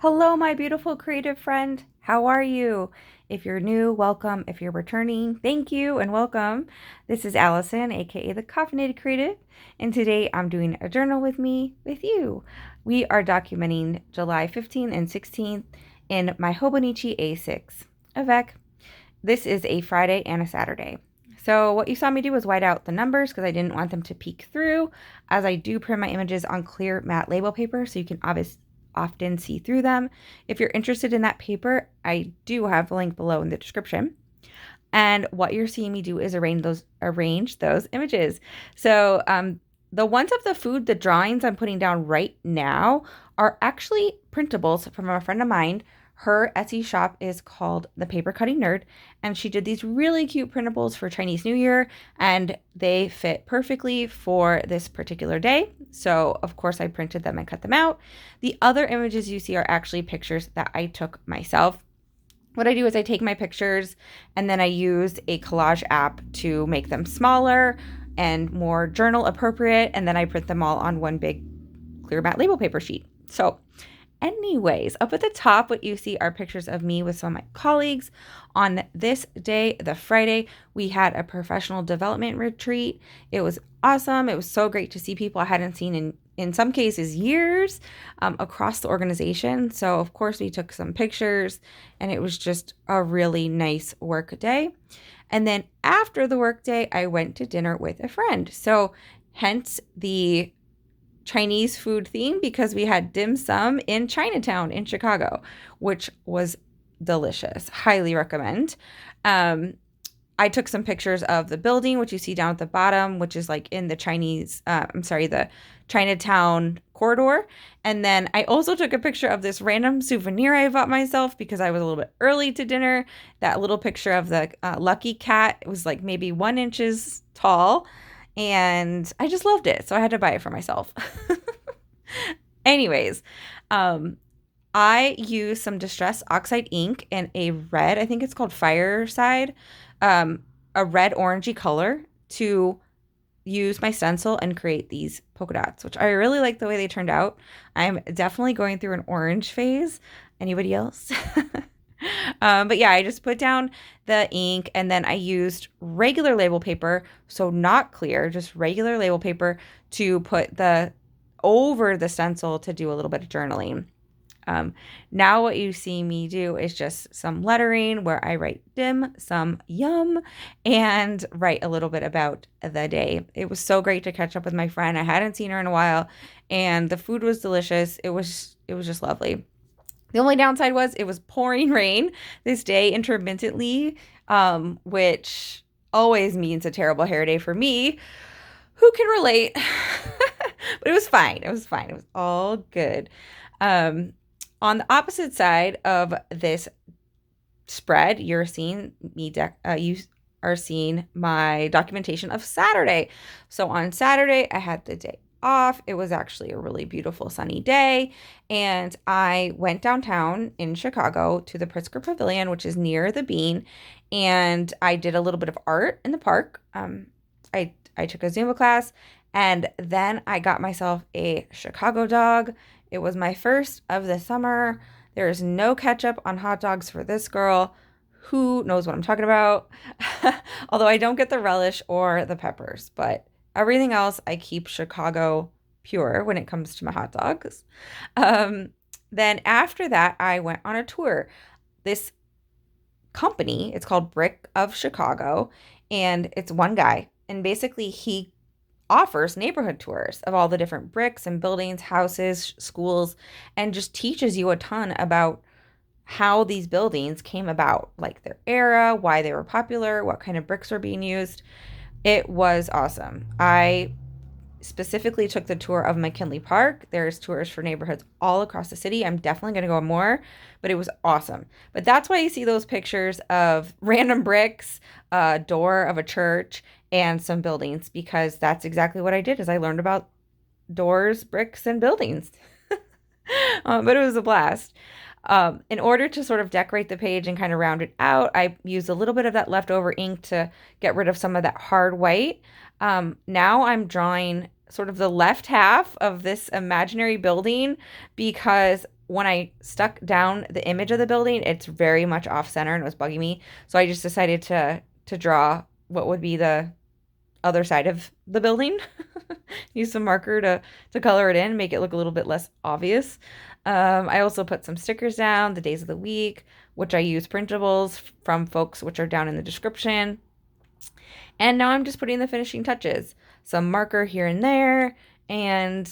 Hello, my beautiful creative friend. How are you? If you're new, welcome. If you're returning, thank you and welcome. This is Allison, aka the Caffeinated Creative, and today I'm doing a journal with you. We are documenting July 15th and 16th in my Hobonichi A6 avec. This is a Friday and a Saturday. So what you saw me do was white out the numbers because I didn't want them to peek through, as I do print my images on clear matte label paper so you can often see through them. If you're interested in that paper, I do have a link below in the description. And what you're seeing me do is arrange those images. So the ones of the food, the drawings I'm putting down right now are actually printables from a friend of mine. Her Etsy shop is called The Paper Cutting Nerd, and she did these really cute printables for Chinese New Year, and they fit perfectly for this particular day. So, of course, I printed them and cut them out. The other images you see are actually pictures that I took myself. What I do is I take my pictures and then I use a collage app to make them smaller and more journal appropriate, and then I print them all on one big clear matte label paper sheet. So anyways, up at the top, what you see are pictures of me with some of my colleagues. On this day, the Friday, we had a professional development retreat. It was awesome. It was so great to see people I hadn't seen in some cases years across the organization. So of course we took some pictures and it was just a really nice work day. And then after the work day, I went to dinner with a friend. So hence the Chinese food theme, because we had dim sum in Chinatown in Chicago, which was delicious. Highly recommend. I took some pictures of the building, which you see down at the bottom, which is like in the the Chinatown corridor. And then I also took a picture of this random souvenir I bought myself because I was a little bit early to dinner. That little picture of the lucky cat, it was like maybe 1 inch tall. And I just loved it. So I had to buy it for myself. Anyways, I use some Distress Oxide ink in a red, I think it's called Fireside, a red orangey color to use my stencil and create these polka dots, which I really like the way they turned out. I'm definitely going through an orange phase. Anybody else? But yeah, I just put down the ink and then I used regular label paper, so not clear, just regular label paper to put over the stencil to do a little bit of journaling. Now what you see me do is just some lettering where I write dim, some yum, and write a little bit about the day. It was so great to catch up with my friend. I hadn't seen her in a while, and the food was delicious. It was just lovely. The only downside was it was pouring rain this day intermittently, which always means a terrible hair day for me. Who can relate? But it was fine. It was fine. It was all good. On the opposite side of this spread, you are seeing my documentation of Saturday. So on Saturday, I had the day off. It was actually a really beautiful sunny day, and I went downtown in Chicago to the Pritzker Pavilion, which is near the Bean, and I did a little bit of art in the park. I took a Zumba class, and then I got myself a Chicago dog. It was my first of the summer. There is no ketchup on hot dogs for this girl. Who knows what I'm talking about? Although I don't get the relish or the peppers, but everything else, I keep Chicago pure when it comes to my hot dogs. Then after that, I went on a tour. This company, it's called Brick of Chicago, and it's one guy. And basically, he offers neighborhood tours of all the different bricks and buildings, houses, schools, and just teaches you a ton about how these buildings came about, like their era, why they were popular, what kind of bricks were being used. It was awesome. I specifically took the tour of McKinley Park. There's tours for neighborhoods all across the city. I'm definitely going to go more, but it was awesome. But that's why you see those pictures of random bricks, a door of a church, and some buildings, because that's exactly what I did is I learned about doors, bricks, and buildings. But it was a blast. In order to sort of decorate the page and kind of round it out, I used a little bit of that leftover ink to get rid of some of that hard white. Now I'm drawing sort of the left half of this imaginary building because when I stuck down the image of the building, it's very much off center and it was bugging me. So I just decided to draw what would be the other side of the building. Use some marker to color it in, make it look a little bit less obvious. I also put some stickers down, the days of the week, which I use printables from folks, which are down in the description. And now I'm just putting the finishing touches, some marker here and there, and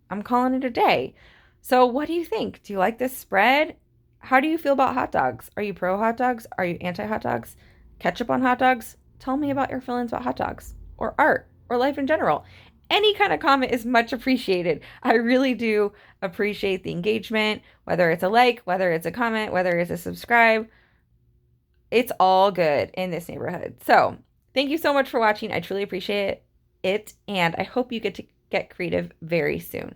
I'm calling it a day. So what do you think? Do you like this spread? How do you feel about hot dogs? Are you pro hot dogs? Are you anti hot dogs? Ketchup on hot dogs? Tell me about your feelings about hot dogs or art or life in general. Any kind of comment is much appreciated. I really do appreciate the engagement, whether it's a like, whether it's a comment, whether it's a subscribe. It's all good in this neighborhood. So thank you so much for watching. I truly appreciate it. And I hope you get to get creative very soon.